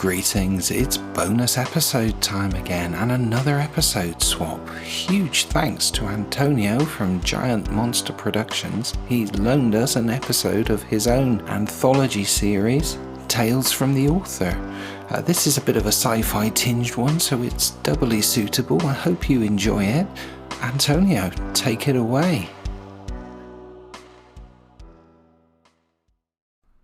Greetings, it's bonus episode time again and another episode swap. Huge thanks to Antonio from Giant Monster Productions. He loaned us an episode of his own anthology series, Tales from the Author. This is a bit of a sci-fi tinged one, so it's doubly suitable. I hope you enjoy it. Antonio, take it away.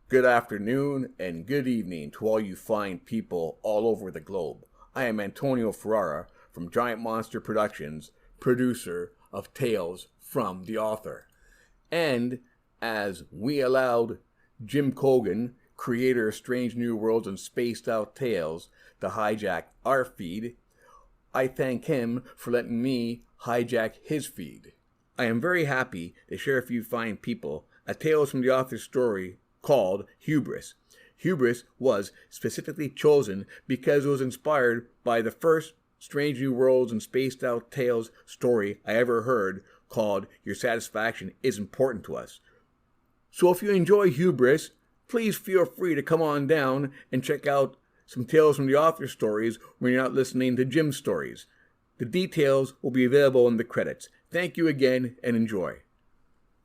Good afternoon and good evening to all you fine people all over the globe. I am Antonio Ferrara from Giant Monster Productions, producer of Tales from the Author. And as we allowed Jim Cogan, creator of Strange New Worlds and Spaced Out Tales, to hijack our feed, I thank him for letting me hijack his feed. I am very happy to share with you fine people a Tales from the Author story called Hubris. Hubris was specifically chosen because it was inspired by the first Strange New Worlds and Spaced Out Tales story I ever heard, called Your Satisfaction is Important to Us. So if you enjoy Hubris, please feel free to come on down and check out some Tales from the Author stories when you're not listening to Jim's stories. The details will be available in the credits. Thank you again and enjoy.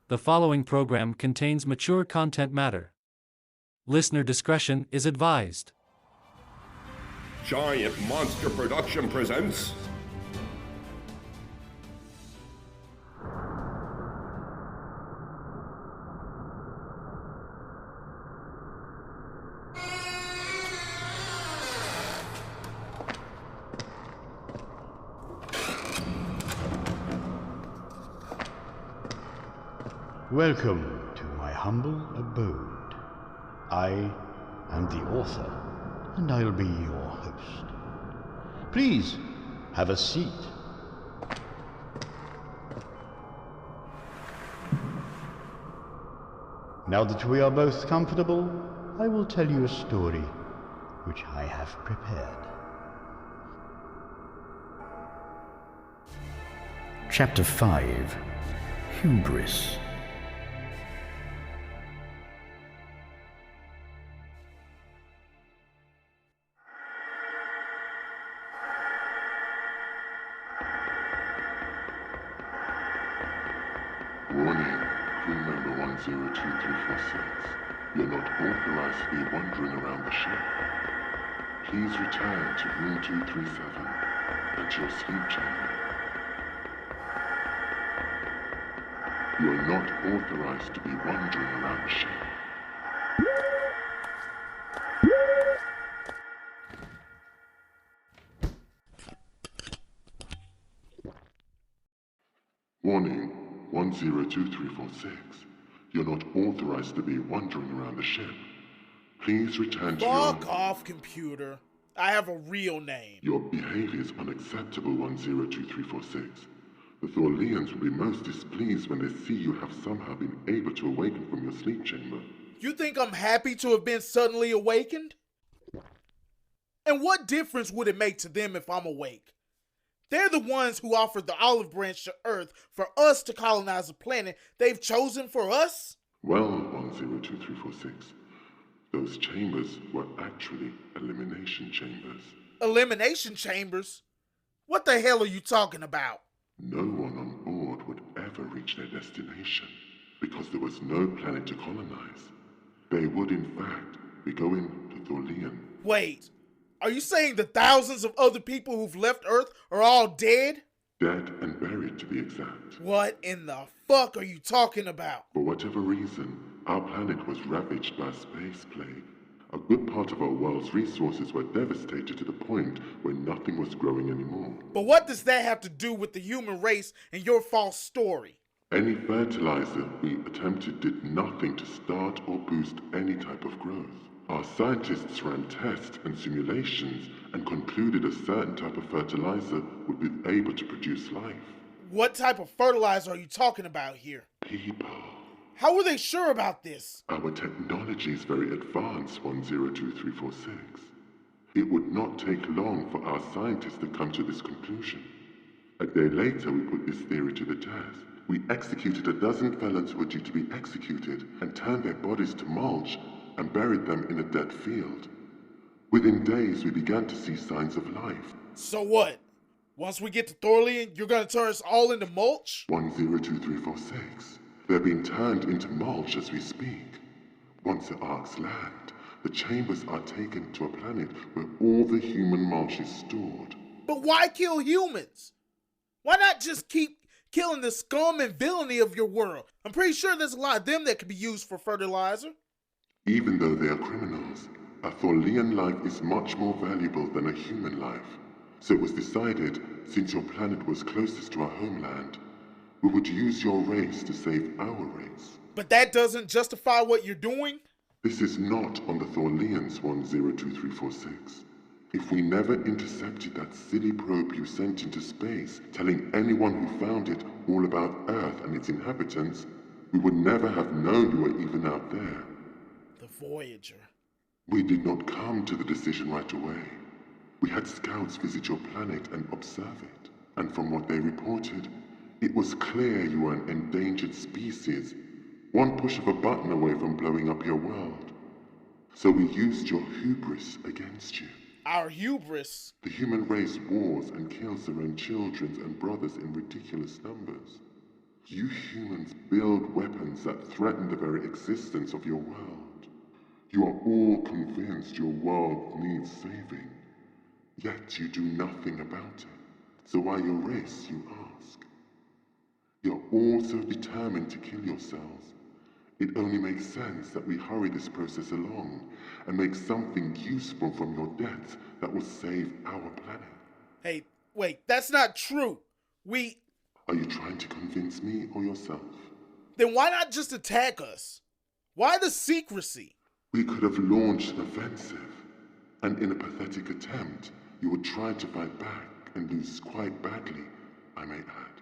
The following program contains mature content matter. Listener discretion is advised. Giant Monster Production presents Welcome to my humble abode. I am the author, and I'll be your host. Please, have a seat. Now that we are both comfortable, I will tell you a story which I have prepared. Chapter 5, Hubris. Warning, crew member 102346. You're not authorized to be wandering around the ship. Please return to room 237 and to your sleep chamber. You're not authorized to be wandering around the ship. Warning, 102346. You're not authorized to be wandering around the ship. Please return to your... Fuck off, computer. I have a real name. Your behavior is unacceptable, 102346. The Thorleans will be most displeased when they see you have somehow been able to awaken from your sleep chamber. You think I'm happy to have been suddenly awakened? And what difference would it make to them if I'm awake? They're the ones who offered the olive branch to Earth for us to colonize a planet they've chosen for us? Well, 102346, those chambers were actually elimination chambers. Elimination chambers? What the hell are you talking about? No one on board would ever reach their destination because there was no planet to colonize. They would, in fact, be going to Thorlean. Wait, are you saying the thousands of other people who've left Earth are all dead? Dead and buried, to be exact. What in the fuck are you talking about? For whatever reason, our planet was ravaged by a space plague. A good part of our world's resources were devastated to the point where nothing was growing anymore. But what does that have to do with the human race and your false story? Any fertilizer we attempted did nothing to start or boost any type of growth. Our scientists ran tests and simulations and concluded a certain type of fertilizer would be able to produce life. What type of fertilizer are you talking about here? People. How were they sure about this? Our technology is very advanced, 102346. It would not take long for our scientists to come to this conclusion. A day later, we put this theory to the test. We executed a dozen felons who were due to be executed and turned their bodies to mulch and buried them in a dead field. Within days, we began to see signs of life. So what? Once we get to Thorlian, you're gonna turn us all into mulch? 102346. They're being turned into mulch as we speak. Once the arcs land, the chambers are taken to a planet where all the human mulch is stored. But why kill humans? Why not just keep killing the scum and villainy of your world? I'm pretty sure there's a lot of them that could be used for fertilizer. Even though they are criminals, a Thorlian life is much more valuable than a human life. So it was decided, since your planet was closest to our homeland, we would use your race to save our race. But that doesn't justify what you're doing? This is not on the Thorlians 102346. If we never intercepted that silly probe you sent into space, telling anyone who found it all about Earth and its inhabitants, we would never have known you were even out there. The Voyager. We did not come to the decision right away. We had scouts visit your planet and observe it. And from what they reported, it was clear you were an endangered species, one push of a button away from blowing up your world. So we used your hubris against you. Our hubris? The human race wars and kills their own children and brothers in ridiculous numbers. You humans build weapons that threaten the very existence of your world. You are all convinced your world needs saving. Yet you do nothing about it. So why your race, you ask? You're all so determined to kill yourselves. It only makes sense that we hurry this process along and make something useful from your death that will save our planet. Hey, wait, that's not true. Are you trying to convince me or yourself? Then why not just attack us? Why the secrecy? We could have launched an offensive, and in a pathetic attempt, you would try to fight back and lose quite badly, I may add.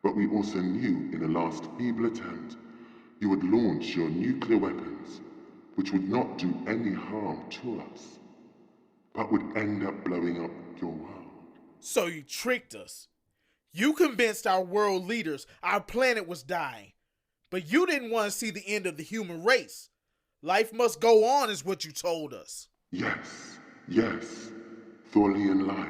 But we also knew in a last feeble attempt, you would launch your nuclear weapons, which would not do any harm to us, but would end up blowing up your world. So you tricked us. You convinced our world leaders our planet was dying, but you didn't want to see the end of the human race. Life must go on is what you told us. Yes, Thorlian life.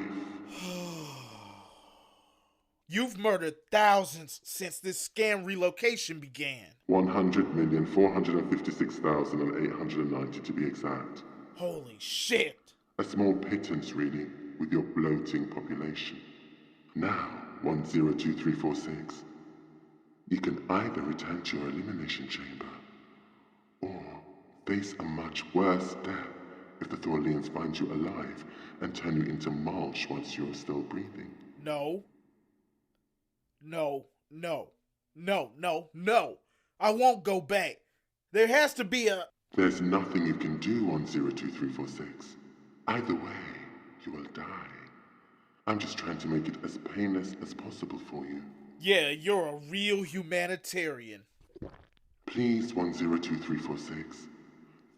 You've murdered thousands since this scam relocation began. 100,456,890 to be exact. Holy shit. A small pittance, really, with your bloating population. Now, 102346, you can either return to your elimination chamber, or face a much worse death if the Thorlians find you alive and turn you into mulch once you're still breathing. No. I won't go back. There has to be a... There's nothing you can do on 02346. Either way, you will die. I'm just trying to make it as painless as possible for you. Yeah, you're a real humanitarian. Please, 102346,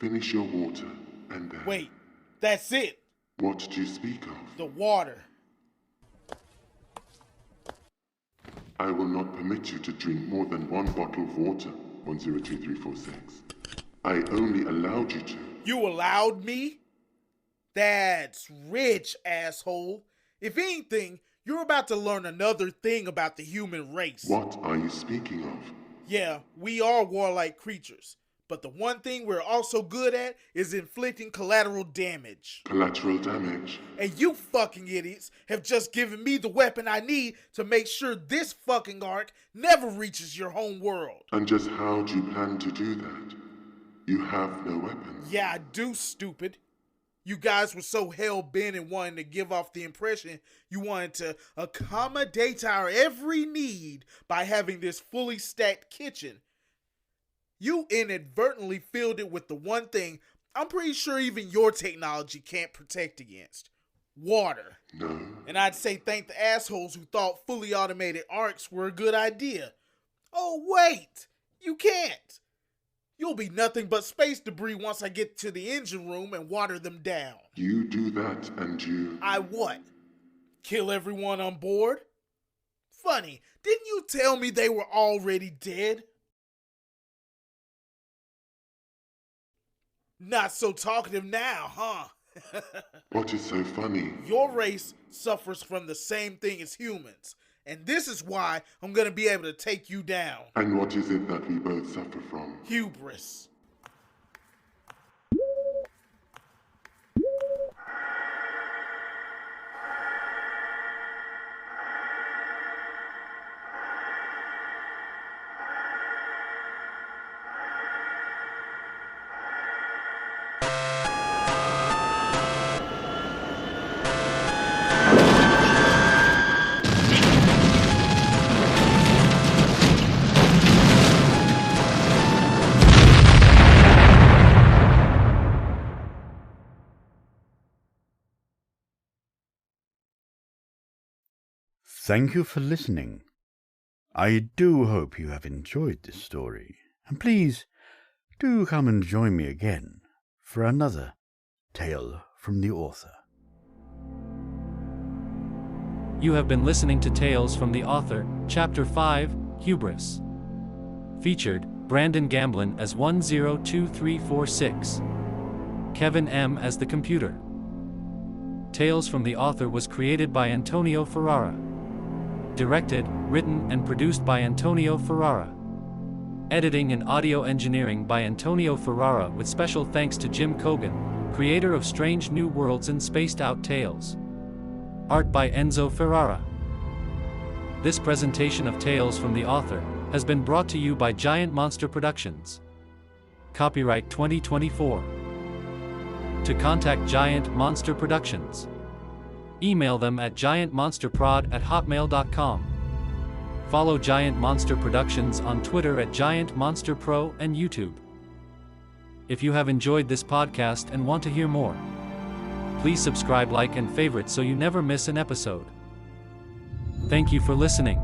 finish your water and then... Wait, that's it. What do you speak of? The water. I will not permit you to drink more than one bottle of water, 102346. I only allowed you to. You allowed me? That's rich, asshole. If anything, you're about to learn another thing about the human race. What are you speaking of? Yeah, we are warlike creatures. But the one thing we're also good at is inflicting collateral damage. Collateral damage? And you fucking idiots have just given me the weapon I need to make sure this fucking arc never reaches your home world. And just how do you plan to do that? You have no weapons. Yeah, I do, stupid. You guys were so hell-bent in wanting to give off the impression you wanted to accommodate our every need by having this fully stacked kitchen. You inadvertently filled it with the one thing I'm pretty sure even your technology can't protect against. Water. No. And I'd say thank the assholes who thought fully automated arcs were a good idea. Oh wait, you can't. You'll be nothing but space debris once I get to the engine room and water them down. You do that and you... I what? Kill everyone on board? Funny, didn't you tell me they were already dead? Not so talkative now, huh? What is so funny? Your race suffers from the same thing as humans, and this is why I'm gonna be able to take you down. And what is it that we both suffer from? Hubris. Thank you for listening. I do hope you have enjoyed this story, and please do come and join me again for another tale from the author. You have been listening to Tales from the Author, Chapter 5, Hubris. Featured, Brandon Gamblin as 102346. Kevin M. as the computer. Tales from the Author was created by Antonio Ferrara. Directed, written, and produced by Antonio Ferrara. Editing and audio engineering by Antonio Ferrara with special thanks to Jim Cogan, creator of Strange New Worlds and Spaced Out Tales. Art by Enzo Ferrara. This presentation of Tales from the Author has been brought to you by Giant Monster Productions. Copyright 2024. To contact Giant Monster Productions, email them at giantmonsterprod@hotmail.com. Follow Giant Monster Productions on Twitter at Giant Monster Pro and YouTube. If you have enjoyed this podcast and want to hear more, please subscribe, like, and favorite so you never miss an episode. Thank you for listening.